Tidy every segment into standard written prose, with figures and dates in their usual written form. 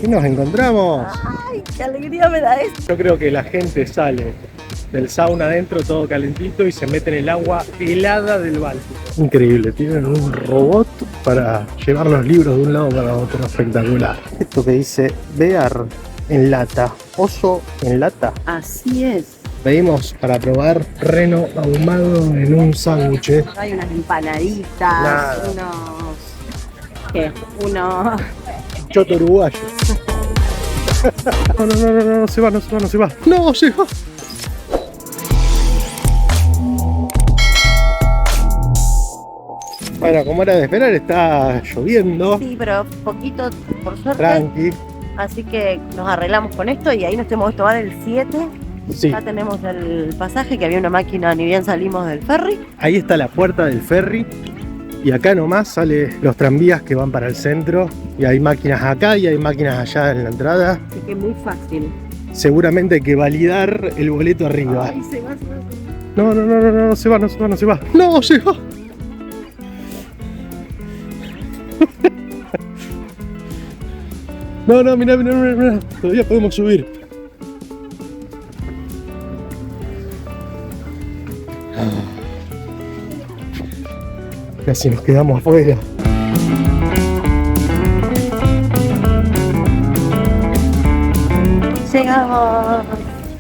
¿Qué nos encontramos? ¡Ay, qué alegría me da esto! Yo creo que la gente sale del sauna adentro todo calentito y se mete en el agua helada del Báltico. Increíble, tienen un robot para llevar los libros de un lado para otro, espectacular. Esto que dice Bear en lata, oso en lata. Así es. Pedimos para probar reno ahumado en un sándwich. Hay unas empanaditas, Nada. unos... Choto uruguayo. No, se va. No, se va. Bueno, como era de esperar, está lloviendo. Sí, pero poquito, por suerte. Tranqui. Así que nos arreglamos con esto y ahí nos tenemos que tomar el 7. Sí, Ya tenemos el pasaje, que había una máquina ni bien salimos del ferry. ahí está la puerta del ferry. Y acá nomás salen los tranvías que van para el centro. Y hay máquinas acá y hay máquinas allá en la entrada. Así que muy fácil. Seguramente hay que validar el boleto arriba. Ay, se va. No, se va. No, se va. No, mirá. Todavía podemos subir. Casi nos quedamos afuera. Llegamos.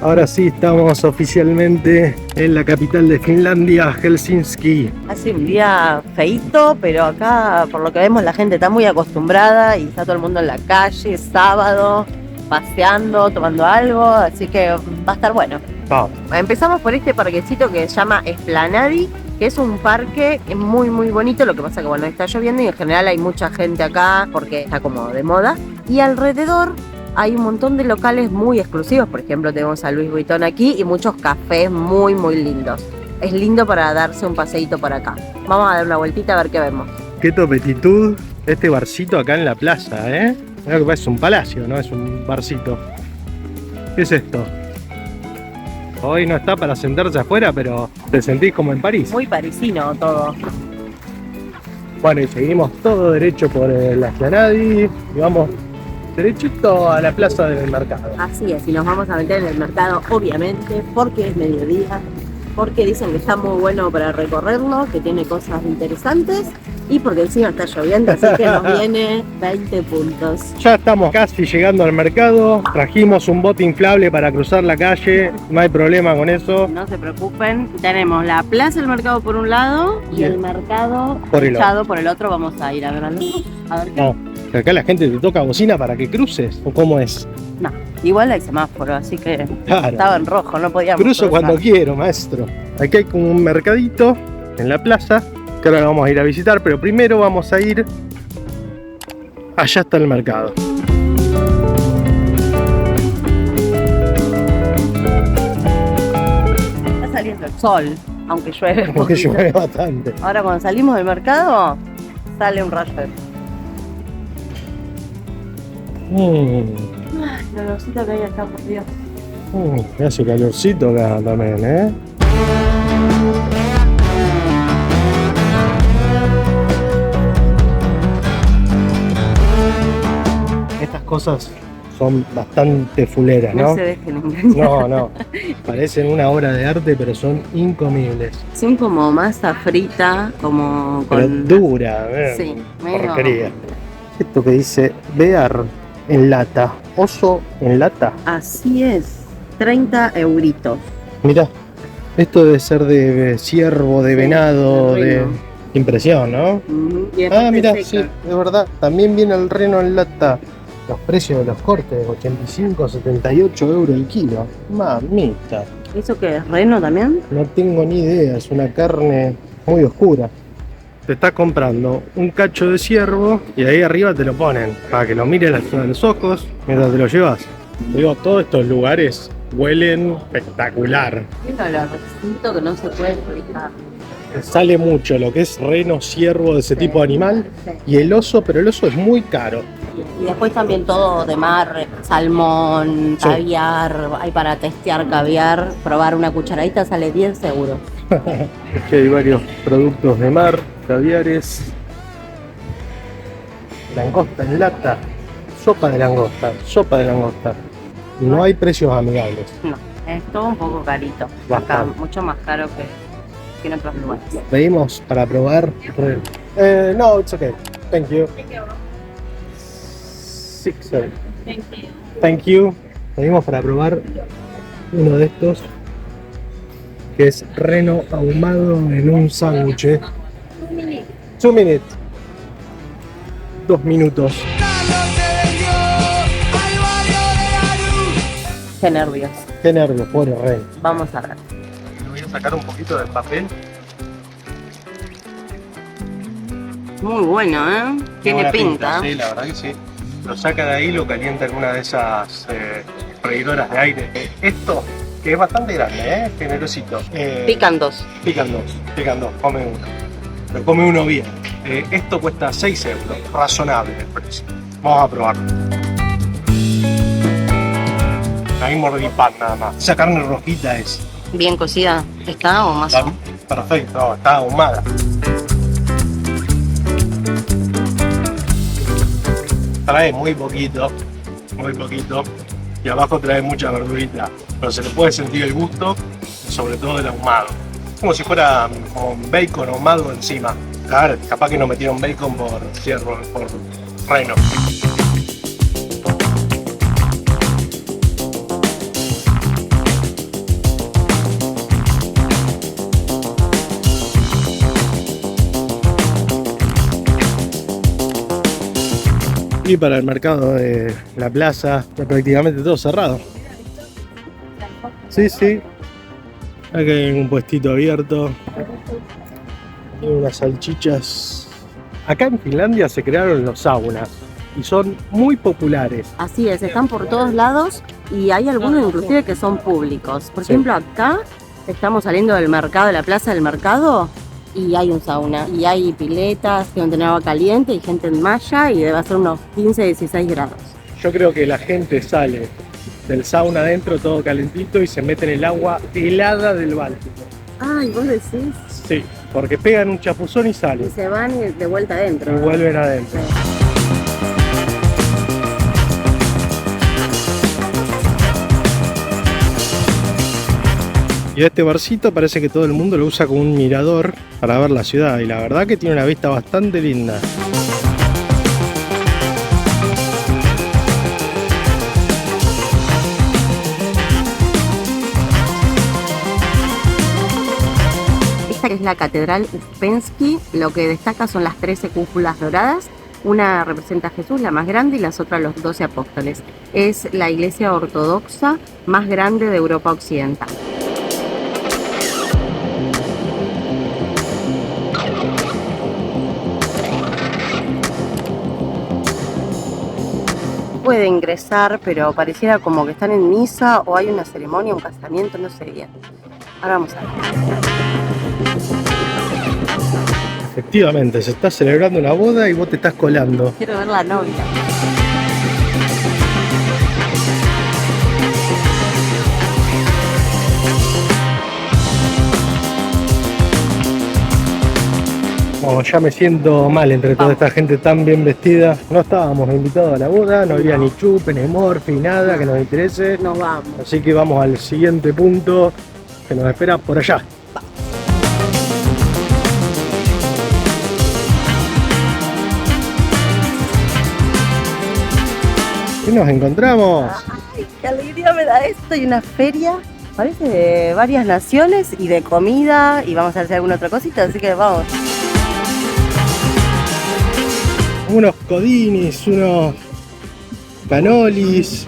Ahora sí estamos oficialmente en la capital de Finlandia, Helsinki. Hace un día feíto, pero acá por lo que vemos la gente está muy acostumbrada y está todo el mundo en la calle, sábado, paseando, tomando algo, así que va a estar bueno. Vamos. Empezamos por este parquecito que se llama Esplanadi, que es un parque muy bonito, lo que pasa que bueno, está lloviendo y en general hay mucha gente acá porque está como de moda. Y alrededor hay un montón de locales muy exclusivos, por ejemplo tenemos a Louis Vuitton aquí y muchos cafés muy lindos. Es lindo para darse un paseíto por acá. Vamos a dar una vueltita a ver qué vemos. Qué topetitud este barcito acá en la plaza, ¿eh? Mirá que parece un palacio, no es un barcito. ¿Qué es esto? Hoy no está para sentarse afuera, pero te sentís como en París. Muy parisino todo. Bueno, y seguimos todo derecho por la Esplanadi y vamos derechito a la plaza del mercado. Así es, y nos vamos a meter en el mercado, obviamente, porque es mediodía, porque dicen que está muy bueno para recorrerlo, que tiene cosas interesantes y porque encima está lloviendo, así que nos viene 20 puntos. Ya estamos casi llegando al mercado, trajimos un bote inflable para cruzar la calle, no hay problema con eso. No se preocupen, tenemos la plaza del mercado por un lado y el mercado Por el echado por el otro. Vamos a ir a ver qué. No, que acá la gente te toca bocina para que cruces, ¿o cómo es? No, igual hay semáforo, así que Claro. estaba en rojo, no podíamos Cruzo cruzar. cuando quiero, maestro. Aquí hay como un mercadito en la plaza, que ahora vamos a ir a visitar, pero primero vamos a ir... Allá está el mercado. Está saliendo el sol, aunque llueve. un Porque poquito. llueve bastante. Ahora cuando salimos del mercado, sale un rayo de... El olorcito que hay acá, por Dios. Me hace calorcito acá también, ¿eh? Estas cosas son bastante fuleras, No ¿no? se dejen engañar. No, parecen una obra de arte, pero son incomibles. Son como masa frita, como Pero con... dura, Sí, medio... porquería. Esto que dice Bear en lata, oso en lata. Así es, 30 euritos. Mirá, esto debe ser de ciervo, de Sí, venado, de de reno. impresión, ¿no? Y Ah, después mirá, te sí, seca. es verdad. También viene el reno en lata. Los precios de los cortes, 85, 78 euros el kilo. Mamita, ¿Eso qué es? ¿Reno también? no tengo ni idea, es una carne muy oscura. Te estás comprando un cacho de ciervo y ahí arriba te lo ponen para que lo mires a los ojos mientras te lo llevas. Digo, todos estos lugares huelen espectacular. Es un olorcito que no se puede explicar. Sale mucho lo que es reno, ciervo, de ese tipo de animal. Sí. Y el oso, pero el oso es muy caro. Y después también todo de mar, salmón, Sí. caviar, hay para testear caviar, probar una cucharadita sale 10 euros. Aquí hay varios productos de mar, caviares, langosta en lata, Sopa de langosta, sopa de langosta. No hay precios amigables. No, es todo un poco carito. Acá, Bastante. mucho más caro que en otros lugares. Pedimos para probar. No, it's okay. Thank you. 6. Thank you. Pedimos para probar uno de estos que es reno ahumado en un sándwich. 2 minutes. 2 minutos. Qué nervios. Qué nervios, pobre reno. Vamos a ver. Voy a sacar un poquito del papel. Muy bueno, ¿eh? Tiene Buena pinta. Sí, la verdad que sí. Lo saca de ahí, lo calienta en una de esas freidoras de aire. Esto, que es bastante grande, generosito. Pican dos. Pican dos, come uno. Pero come uno bien. Esto cuesta 6 euros, razonable el precio. Vamos a probarlo. Ahí mordí pan nada más. Esa carne rojita es. Bien cocida. ¿Está o más? Está perfecto, no, está ahumada. Trae muy poquito. Y abajo trae mucha verdurita. Pero se le puede sentir el gusto, sobre todo el ahumado. Como si fuera con bacon ahumado encima. Claro, capaz que no metieron bacon por reno. Y para el mercado de la plaza está prácticamente todo cerrado. Sí. Acá hay un puestito abierto. Y unas salchichas. Acá en Finlandia se crearon los saunas y son muy populares. Así es, están por todos lados y hay algunos inclusive que son públicos. Por ejemplo, acá estamos saliendo del mercado, de la plaza del mercado, y hay un sauna. Y hay piletas que van a tener agua caliente y gente en malla y debe ser unos 15, 16 grados. Yo creo que la gente sale del sauna adentro todo calentito y se mete en el agua helada del Báltico. Ay, ¿vos decís? Sí, porque pegan un chapuzón y Y salen. se van de vuelta adentro. Y vuelven adentro. Y este barcito parece que todo el mundo lo usa como un mirador para ver la ciudad. Y la verdad que tiene una vista bastante linda. Esta que es la Catedral Uspensky, lo que destaca son las 13 cúpulas doradas. Una representa a Jesús, la más grande, y las otras los 12 apóstoles. Es la iglesia ortodoxa más grande de Europa Occidental. Puede ingresar, pero pareciera como que están en misa o hay una ceremonia, un casamiento, no sé bien. Ahora vamos a ver. Efectivamente, se está celebrando una boda y vos te estás colando. Quiero ver la novia. Oh, ya me siento mal entre toda esta gente tan bien vestida. No estábamos invitados a la boda, no había ni chupe, ni morfi, nada que nos interese. Nos vamos. Así que vamos al siguiente punto que nos espera por allá. ¿Qué nos encontramos? Ay, qué alegría me da esto. Y una feria, parece de varias naciones y de comida. Y vamos a hacer alguna otra cosita, así que vamos. Unos codinis, unos canolis.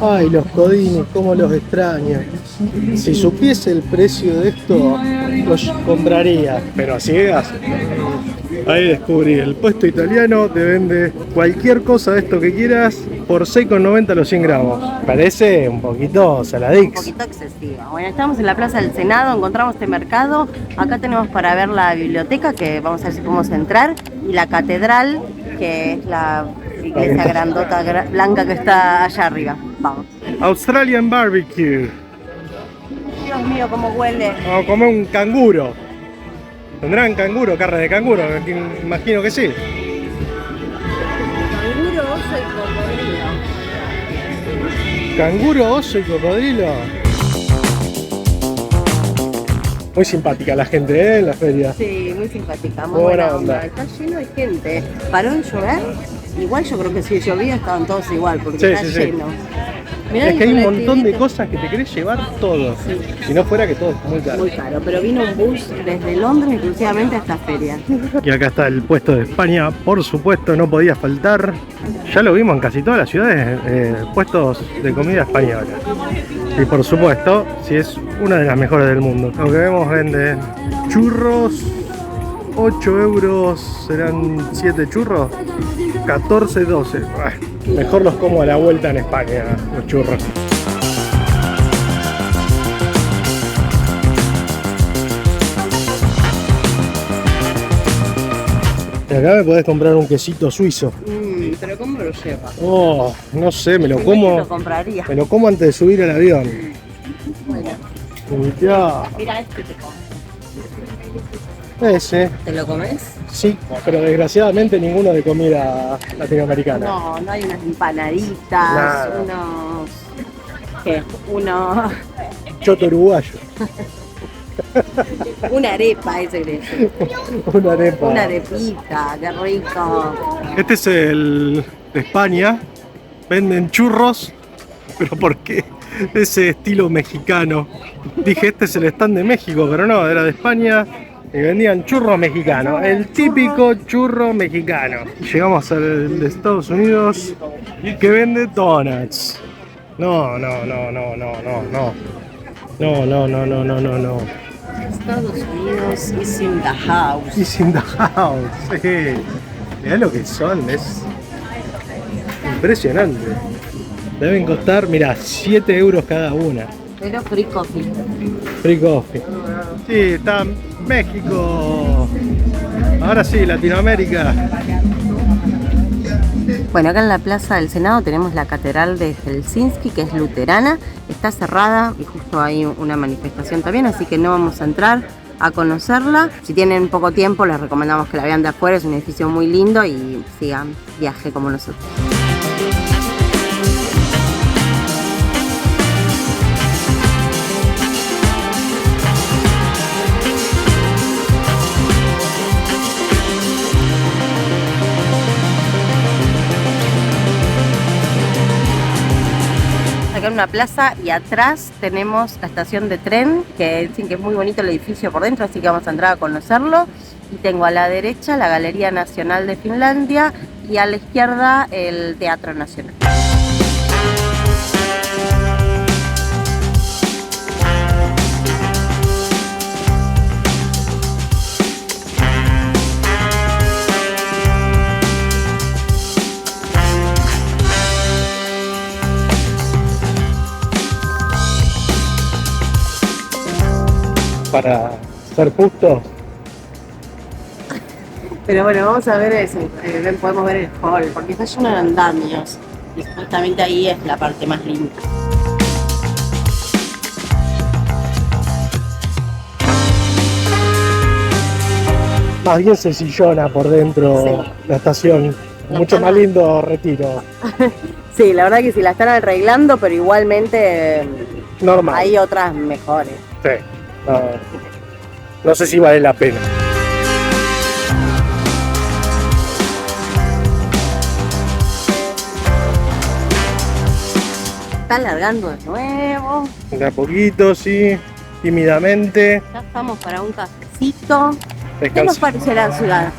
Ay, los codinis, cómo los extraño. Si supiese el precio de esto, los compraría. Pero a ciegas. Ahí descubrí, el puesto italiano te vende cualquier cosa de esto que quieras por 6,90 los 100 gramos. Parece un poquito Un saladix. poquito excesiva. Bueno, estamos en la Plaza del Senado, encontramos este mercado. Acá tenemos para ver la biblioteca, que vamos a ver si podemos entrar. Y la catedral, que es la iglesia grandota blanca que está allá arriba. Vamos. Australian Barbecue. Dios mío, cómo huele. Vamos a comer un canguro. ¿Tendrán canguro, carne de canguro? Imagino que sí. Canguro, oso y cocodrilo. Canguro, oso y cocodrilo. Muy simpática la gente, ¿eh? En la feria. Sí, muy simpática, muy Muy buena buena onda. onda. Está lleno de gente. ¿Paró en llover? Igual yo creo que si llovía estaban todos igual, porque Sí, está sí, sí. lleno. Mirá Es el que hay un montón de colectivito. cosas que te querés llevar todo. Sí. Si no fuera que todo es muy caro. Muy caro, pero vino un bus desde Londres exclusivamente a esta feria. Y acá está el puesto de España, por supuesto, no podía faltar. Ya lo vimos en casi todas las ciudades, puestos de comida española. Y por supuesto, si es una de las mejores del mundo. Lo que vemos vende churros, 8 euros, serán 7 churros, 14, 12. Mejor los como a la vuelta en España, los churros. Y acá me podés comprar un quesito suizo. Pero ¿cómo lo lleva? Oh, no sé, me lo Lo como. compraría. Me lo como antes de subir al avión. Bueno, Ya, mira este te como. ese, ¿Te lo comes? sí, pero desgraciadamente ninguno de comida latinoamericana. No, no hay unas empanaditas, Nada. unos... ¿Qué? Uno... Choto uruguayo, Una arepa, eso es eso. una arepa. Una arepita, qué rico. Este es el de España. Venden churros, pero ¿por qué? Ese estilo mexicano. Dije, este es el stand de México, pero no, era de España. Y vendían churros mexicanos, el típico churro mexicano. Llegamos al de Estados Unidos, que vende donuts. No, no, no, no, no, no, no. No, no, no, no, no, no, no. Estados Unidos is in the house. It's in the house. Sí. Mirá lo que son, es impresionante. Deben costar, mira, 7 euros cada una. Pero free coffee. Free coffee. Sí, está México. Ahora sí, Latinoamérica. Bueno, acá en la Plaza del Senado tenemos la Catedral de Helsinki, que es luterana. Está cerrada y justo hay una manifestación también, así que no vamos a entrar a conocerla. Si tienen poco tiempo, les recomendamos que la vean de afuera. Es un edificio muy lindo y sigan viaje como nosotros. Acá en una plaza y atrás tenemos la estación de tren, que dicen que es muy bonito el edificio por dentro, así que vamos a entrar a conocerlo. Y tengo a la derecha la Galería Nacional de Finlandia y a la izquierda el Teatro Nacional. Para ser justos, Pero bueno, vamos a ver eso, podemos ver el hall, porque está lleno de andamios y supuestamente ahí es la parte más linda. más bien sencillona por dentro, Sí. la estación. La Mucho están- más lindo Retiro. Sí, la verdad que sí la están arreglando, pero igualmente Normal. hay otras mejores. Sí. No, no sé si vale la pena. Está alargando de nuevo. De a poquito, sí. Tímidamente. Ya estamos para un cafecito. ¿Qué nos Descansa. parece la ciudad?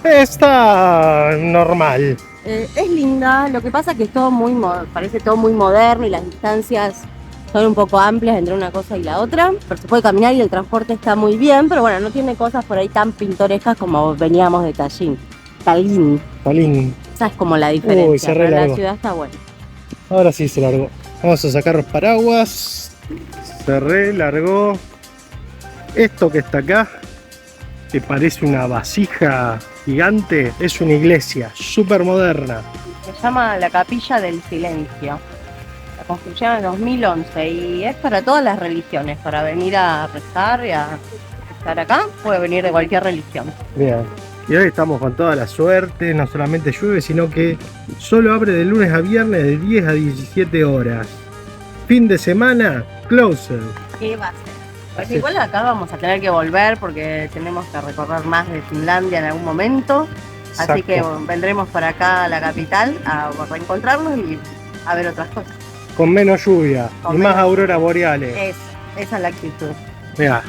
Está normal. Es linda, lo que pasa es que es todo parece todo muy moderno y las distancias son un poco amplias entre una cosa y la otra, pero se puede caminar y el transporte está muy bien, pero bueno, no tiene cosas por ahí tan pintorescas como veníamos de Tallinn. Talín. Esa es como la diferencia, se pero la relargó. ciudad está buena. Ahora sí se largó. Vamos a sacar los paraguas. Se relargó. Esto que está acá, que parece una vasija gigante, es una iglesia súper moderna. Se llama la Capilla del Silencio. La construyeron en 2011 y es para todas las religiones, para venir a rezar y a estar acá, puede venir de cualquier religión. Bien. Y hoy estamos con toda la suerte, no solamente llueve, sino que solo abre de lunes a viernes de 10 a 17 horas. fin de semana, closer. ¿Qué va a ser? Pues igual acá vamos a tener que volver porque tenemos que recorrer más de Finlandia en algún momento. Exacto. Así que vendremos para acá a la capital a reencontrarnos y a ver otras cosas. Con menos lluvia Con y más menos- auroras boreales. Esa es la actitud. Mira,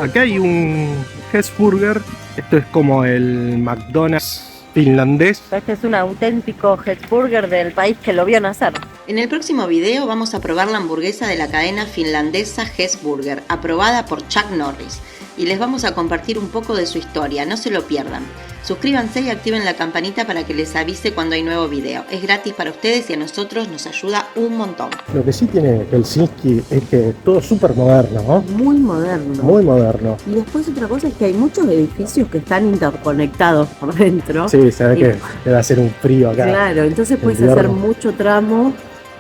acá hay un Hesburger. Esto es como el McDonald's finlandés. Este es un auténtico Hesburger del país que lo vio nacer. En el próximo video vamos a probar la hamburguesa de la cadena finlandesa Hesburger, aprobada por Chuck Norris, y les vamos a compartir un poco de su historia, no se lo pierdan. Suscríbanse y activen la campanita para que les avise cuando hay nuevo video. Es gratis para ustedes y a nosotros nos ayuda un montón. Lo que sí tiene Helsinki es que todo súper moderno, ¿no? Muy moderno. Muy moderno. Y después otra cosa es que hay muchos edificios que están interconectados por dentro. Sí, se ve Y- que debe hacer un frío acá. Claro, entonces puedes Invierno. hacer mucho tramo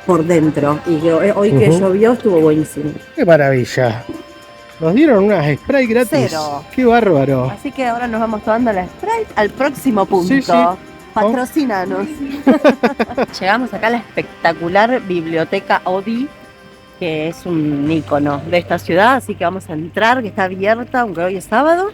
por dentro. Y que hoy que Ujú. llovió estuvo buenísimo. ¡Qué maravilla! Nos dieron unas Sprite gratis. Cero. ¡Qué bárbaro! Así que ahora nos vamos tomando la Sprite al próximo punto. Sí, sí. Patrocínanos. Llegamos acá a la espectacular biblioteca Odi, que es un ícono de esta ciudad, así que vamos a entrar, que está abierta, aunque hoy es sábado,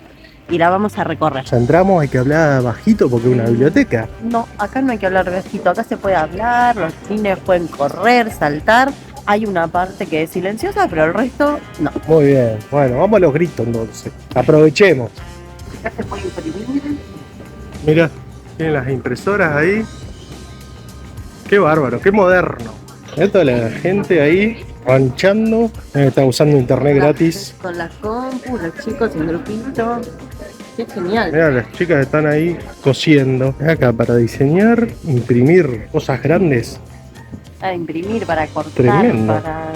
y la vamos a recorrer. Ya entramos, hay que hablar bajito porque es una biblioteca. No, acá no hay que hablar bajito, acá se puede hablar, los niños pueden correr, saltar. Hay una parte que es silenciosa, pero el resto no. Muy bien. Bueno, vamos a los gritos entonces. Aprovechemos. Acá se puede imprimir. Mira, tienen las impresoras ahí. ¡Qué bárbaro! ¡Qué moderno! Mira toda la gente ahí ranchando. Está usando internet gratis. Con las compus, los chicos en grupito. Qué genial. Mira, las chicas están ahí cosiendo. Acá para diseñar, imprimir cosas grandes. Para imprimir, para cortar, Tremendo. para lo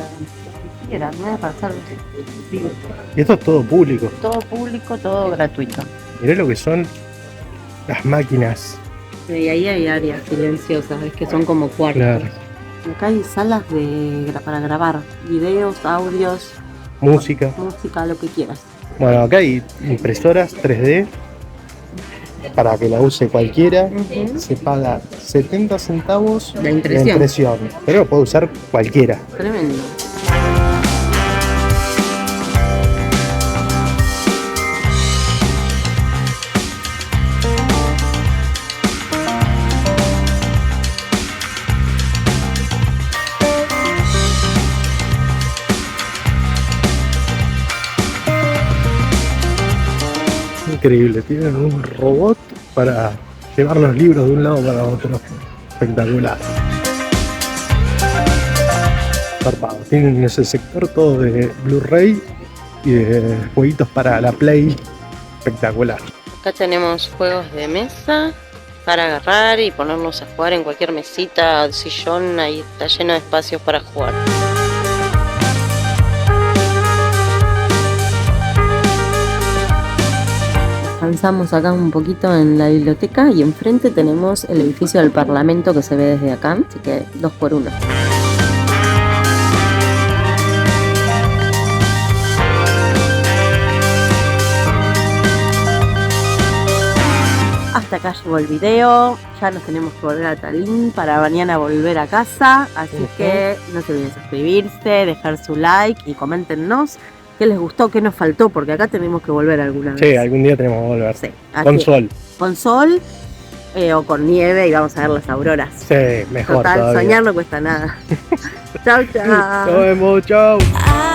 que quieran, ¿no? Para hacer digo, Y esto es todo público. todo público, todo gratuito. Mirá lo que son las máquinas. Y ahí hay áreas silenciosas, es que son como cuartos. Claro. Acá hay salas para grabar videos, audios, Música. música, lo que quieras. Bueno, acá hay impresoras 3D para que la use cualquiera. Ujú. Se paga 70 centavos La impresión. pero lo puede usar cualquiera. Tremendo. Increíble, tienen un robot para llevar los libros de un lado para otro. Espectacular. Zarpado. Tienen ese sector todo de Blu-ray y de jueguitos para la Play. Espectacular. Acá tenemos juegos de mesa para agarrar y ponernos a jugar en cualquier mesita, sillón, ahí está lleno de espacios para jugar. Avanzamos acá un poquito en la biblioteca y enfrente tenemos el edificio del Parlamento que se ve desde acá, así que 2x1. Hasta acá llegó el video, ya nos tenemos que volver a Tallinn para mañana volver a casa, así Ujú. que no se olviden suscribirse, dejar su like y coméntenos qué les gustó, qué nos faltó, porque acá tenemos que volver alguna vez. Sí, algún día tenemos que volver. Sí, Con así- sol. con sol o con nieve y vamos a ver las auroras. Sí, mejor Total, todavía. soñar no cuesta nada. Chau, chau. Nos vemos, chao. I